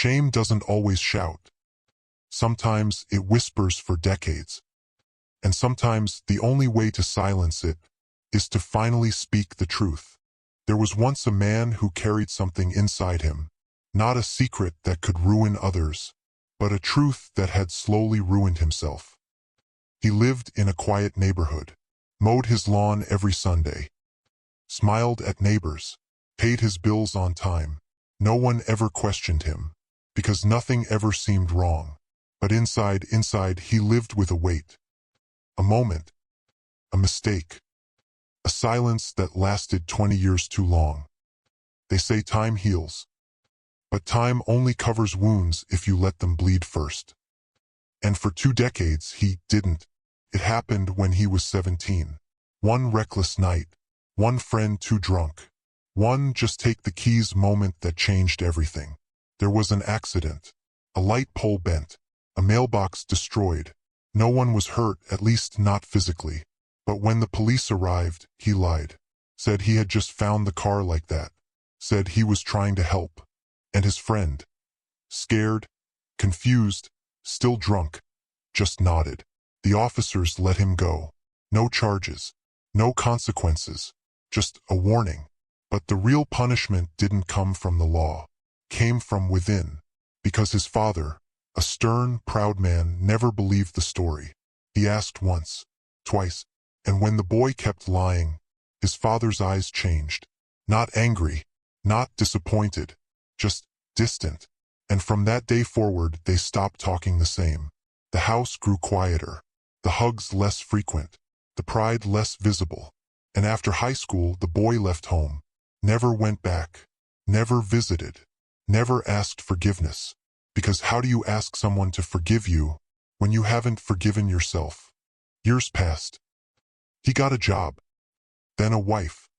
shame doesn't always shout. Sometimes it whispers for decades. And sometimes the only way to silence it is to finally speak the truth. There was once a man who carried something inside him, not a secret that could ruin others, but a truth that had slowly ruined himself. He lived in a quiet neighborhood, mowed his lawn every Sunday, smiled at neighbors, paid his bills on time. No one ever questioned him, because nothing ever seemed wrong. But inside he lived with a weight. A moment, a mistake, a silence that lasted 20 years too long. They say time heals, but time only covers wounds if you let them bleed first. And for 2 decades he didn't. It happened when he was 17. One reckless night, one friend too drunk, one just take the keys moment that changed everything. There was an accident, a light pole bent, a mailbox destroyed. No one was hurt, at least not physically. But when the police arrived, he lied. Said he had just found the car like that. Said he was trying to help. And his friend, scared, confused, still drunk, just nodded. The officers let him go. No charges, no consequences, just a warning. But the real punishment didn't come from the law. Came from within. Because his father, a stern, proud man, never believed the story. He asked once, twice, and when the boy kept lying, his father's eyes changed. Not angry, not disappointed, just distant. And from that day forward, they stopped talking the same. The house grew quieter, the hugs less frequent, the pride less visible. And after high school, the boy left home, never went back, never visited, never asked forgiveness. Because how do you ask someone to forgive you when you haven't forgiven yourself? Years passed. He got a job, then a wife,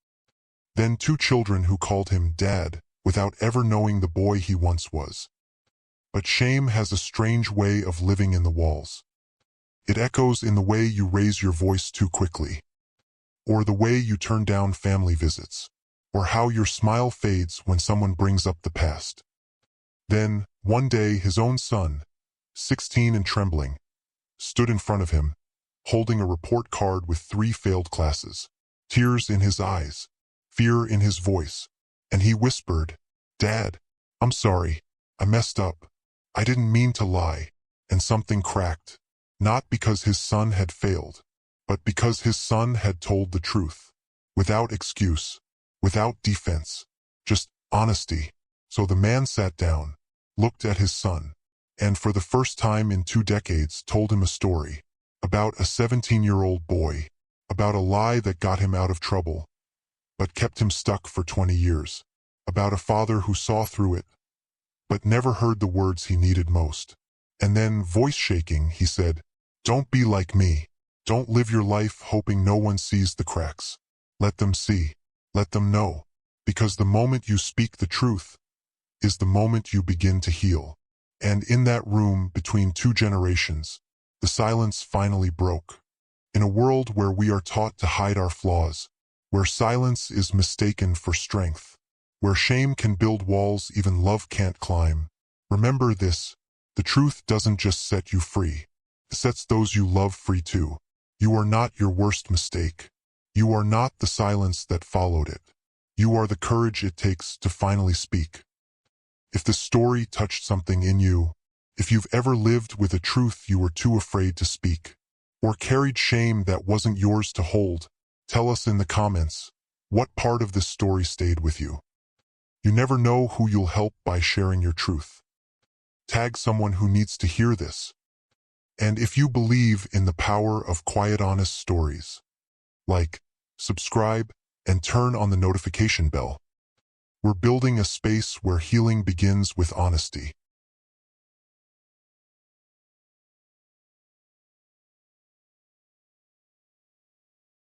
then 2 children who called him Dad without ever knowing the boy he once was. But shame has a strange way of living in the walls. It echoes in the way you raise your voice too quickly, or the way you turn down family visits, or how your smile fades when someone brings up the past. Then, one day, his own son, 16 and trembling, stood in front of him, holding a report card with 3 failed classes, tears in his eyes, fear in his voice, and he whispered, "Dad, I'm sorry, I messed up. I didn't mean to lie." And something cracked, not because his son had failed, but because his son had told the truth, without excuse, without defense, just honesty. So the man sat down, looked at his son, and for the first time in 2 decades told him a story about a 17-year-old boy, about a lie that got him out of trouble, but kept him stuck for 20 years, about a father who saw through it, but never heard the words he needed most. And then, voice shaking, he said, "Don't be like me. Don't live your life hoping no one sees the cracks. Let them see. Let them know. Because the moment you speak the truth is the moment you begin to heal." And in that room between 2 generations, the silence finally broke. In a world where we are taught to hide our flaws, where silence is mistaken for strength, where shame can build walls even love can't climb, remember this: the truth doesn't just set you free, it sets those you love free too. You are not your worst mistake. You are not the silence that followed it. You are the courage it takes to finally speak. If this story touched something in you, if you've ever lived with a truth you were too afraid to speak, or carried shame that wasn't yours to hold, tell us in the comments, what part of this story stayed with you? You never know who you'll help by sharing your truth. Tag someone who needs to hear this. And if you believe in the power of quiet, honest stories, like, subscribe, and turn on the notification bell. We're building a space where healing begins with honesty.